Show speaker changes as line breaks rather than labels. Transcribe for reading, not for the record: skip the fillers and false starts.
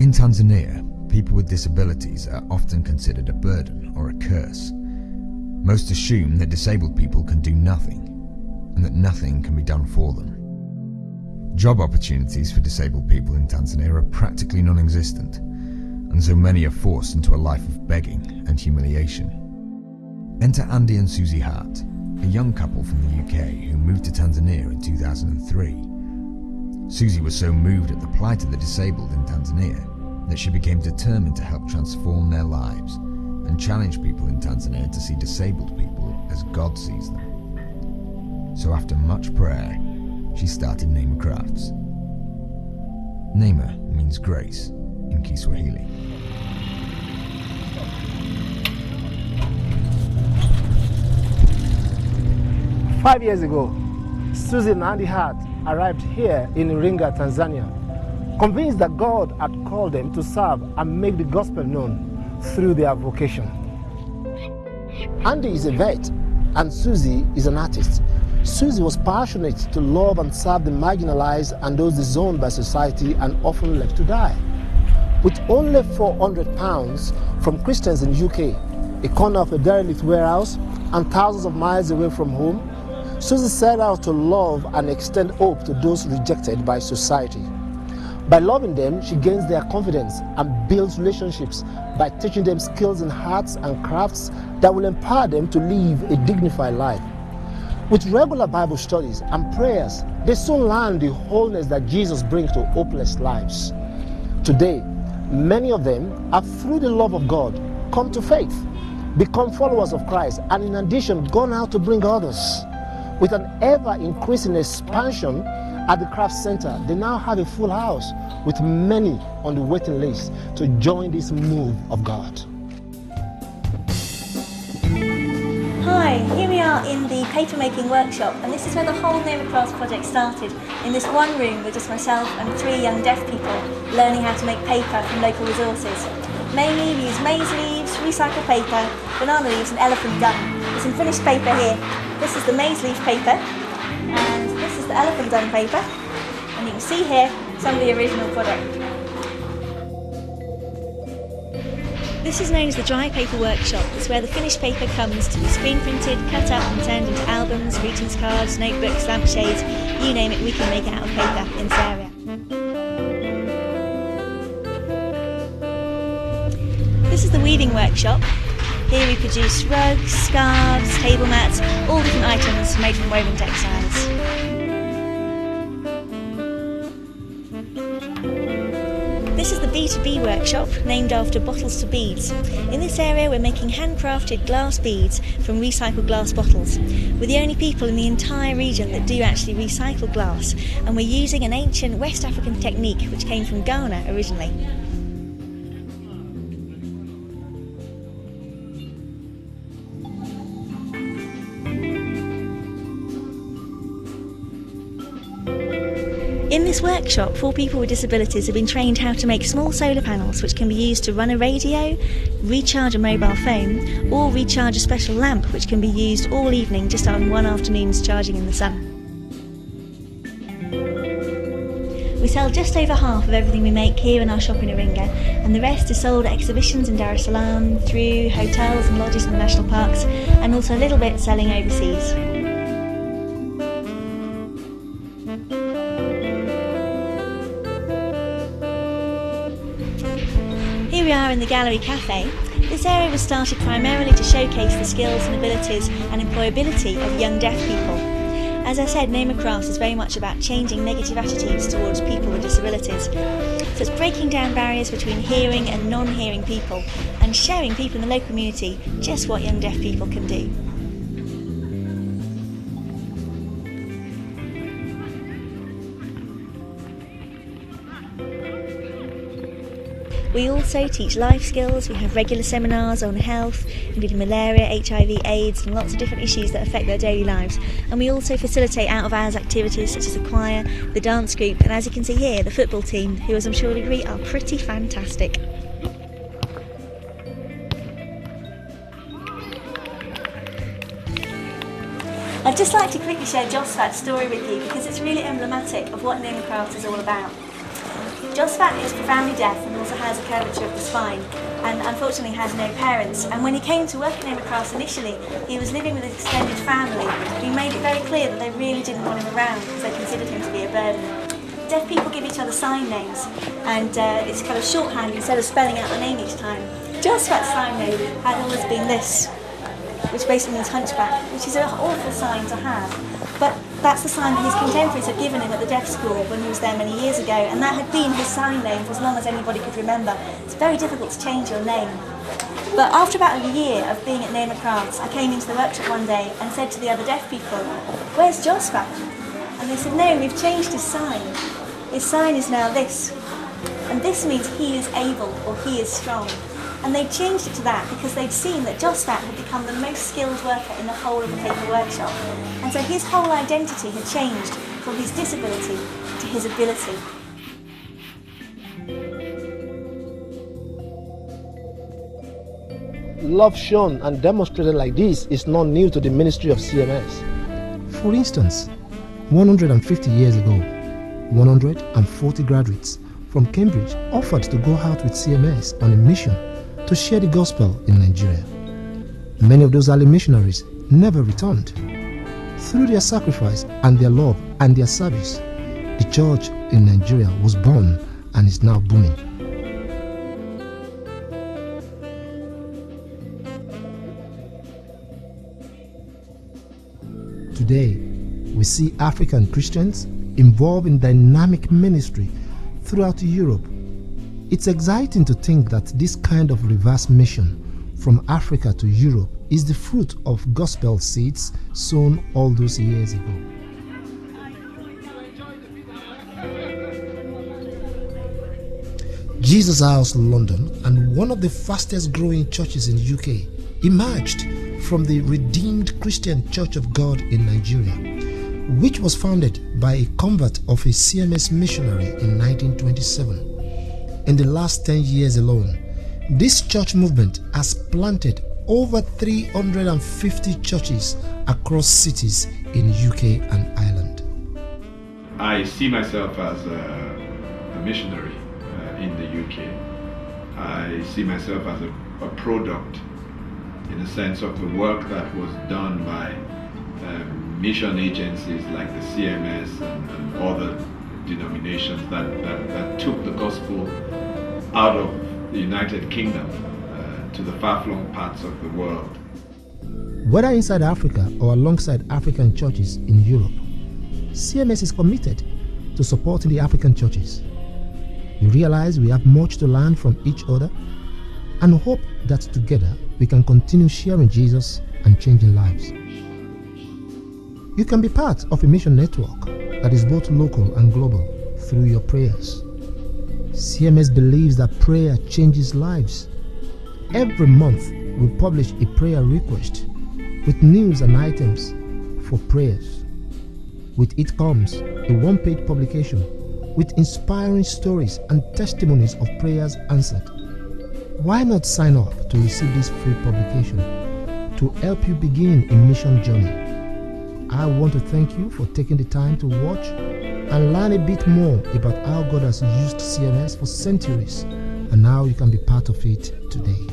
In Tanzania, people with disabilities are often considered a burden or a curse. Most assume that disabled people can do nothing, and that nothing can be done for them. Job opportunities for disabled people in Tanzania are practically non-existent, and so many are forced into a life of begging and humiliation. Enter Andy and Susie Hart, a young couple from the UK who moved to Tanzania in 2003. Susie was so moved at the plight of the disabled in Tanzania that she became determined to help transform their lives and challenge people in Tanzania to see disabled people as God sees them. So after much prayer, she started Neema Crafts. Neema means grace in Kiswahili.
Five years ago, Susie and Andy Hart arrived here in Iringa, Tanzania, convinced that God had called them to serve and make the gospel known through their vocation. Andy is a vet and Susie is an artist. Susie was passionate to love and serve the marginalized and those disowned by society and often left to die. With only £400 from Christians in UK, a corner of a derelict warehouse, and thousands of miles away from home, Susie set out to love and extend hope to those rejected by society. By loving them, she gains their confidence and builds relationships by teaching them skills in arts and crafts that will empower them to live a dignified life. With regular Bible studies and prayers, they soon learn the wholeness that Jesus brings to hopeless lives. Today, many of them have, through the love of God, come to faith, become followers of Christ, and in addition, gone out to bring others. With an ever-increasing expansion at the Craft Center, they now have a full house with many on the waiting list to join this move of God.
Hi, here we are in the papermaking workshop, and this is where the whole Neema Crafts project started, in this one room with just myself and 3 young deaf people learning how to make paper from local resources. Mainly we use maize leaves, recycled paper, banana leaves and elephant dung. There's some finished paper here. This is the maize leaf paper, and this is the elephant dung paper, and you can see here some of the original product. This is known as the dry paper workshop. It's where the finished paper comes to be screen printed, cut up and turned into albums, greetings cards, notebooks, lampshades, you name it, we can make it out of paper in this area. This is the weaving workshop. Here we produce rugs, scarves, table mats, all different items made from woven textiles. This is the B2B workshop, named after bottles to beads. In this area we're making handcrafted glass beads from recycled glass bottles. We're the only people in the entire region that do actually recycle glass, and we're using an ancient West African technique which came from Ghana originally. In this workshop, 4 people with disabilities have been trained how to make small solar panels which can be used to run a radio, recharge a mobile phone, or recharge a special lamp which can be used all evening just on one afternoon's charging in the sun. We sell just over half of everything we make here in our shop in Iringa, and the rest is sold at exhibitions in Dar es Salaam, through hotels and lodges in the national parks, and also a little bit selling overseas. Here we are in the Gallery Cafe. This area was started primarily to showcase the skills and abilities and employability of young deaf people. As I said, Neema Crafts is very much about changing negative attitudes towards people with disabilities. So it's breaking down barriers between hearing and non-hearing people and showing people in the local community just what young deaf people can do. We also teach life skills. We have regular seminars on health, including malaria, HIV, AIDS, and lots of different issues that affect their daily lives. And we also facilitate out-of-hours activities such as the choir, the dance group, and as you can see here, the football team, who, as I'm sure you'll agree, are pretty fantastic. I'd just like to quickly share Josfat's story with you because it's really emblematic of what Neema Crafts is all about. Josephat is profoundly deaf and also has a curvature of the spine, and unfortunately has no parents. And when he came to work at Neighbour Crafts initially, he was living with his extended family, who made it very clear that they really didn't want him around because they considered him to be a burden. Deaf people give each other sign names, and it's kind of shorthand instead of spelling out the name each time. Josephat's sign name had always been this, which basically means hunchback, which is an awful sign to have. But that's the sign that his contemporaries had given him at the deaf school when he was there many years ago, and that had been his sign name for as long as anybody could remember. It's very difficult to change your name. But after about a year of being at Neighbour Crafts, I came into the workshop one day and said to the other deaf people, "Where's Josephat?" And they said, "No, we've changed his sign. His sign is now this. And this means he is able, or he is strong." And they changed it to that because they'd seen that Josephat had become the most skilled worker in the whole of the paper workshop. And so his whole identity had changed from his disability to his ability.
Love shown and demonstrated like this is not new to the ministry of CMS.
For instance, 150 years ago, 140 graduates from Cambridge offered to go out with CMS on a mission to share the gospel in Nigeria. Many of those early missionaries never returned. Through their sacrifice and their love and their service, the church in Nigeria was born and is now booming. Today, we see African Christians involved in dynamic ministry throughout Europe. It's exciting to think that this kind of reverse mission from Africa to Europe is the fruit of gospel seeds sown all those years ago. Jesus House London, and one of the fastest growing churches in the UK, emerged from the Redeemed Christian Church of God in Nigeria, which was founded by a convert of a CMS missionary in 1927. In the last 10 years alone, this church movement has planted over 350 churches across cities in UK and Ireland.
I see myself as a missionary in the UK. I see myself as a product, in the sense of the work that was done by mission agencies like the CMS and other denominations that took the gospel out of the United Kingdom to the far-flung parts of the world.
Whether inside Africa or alongside African churches in Europe, CMS is committed to supporting the African churches. We realize we have much to learn from each other and hope that together we can continue sharing Jesus and changing lives. You can be part of a mission network that is both local and global through your prayers. CMS believes that prayer changes lives. Every month we publish a prayer request with news and items for prayers. With it comes a one-page publication with inspiring stories and testimonies of prayers answered. Why not sign up to receive this free publication to help you begin a mission journey? I want to thank you for taking the time to watch and learn a bit more about how God has used CMS for centuries and how you can be part of it today.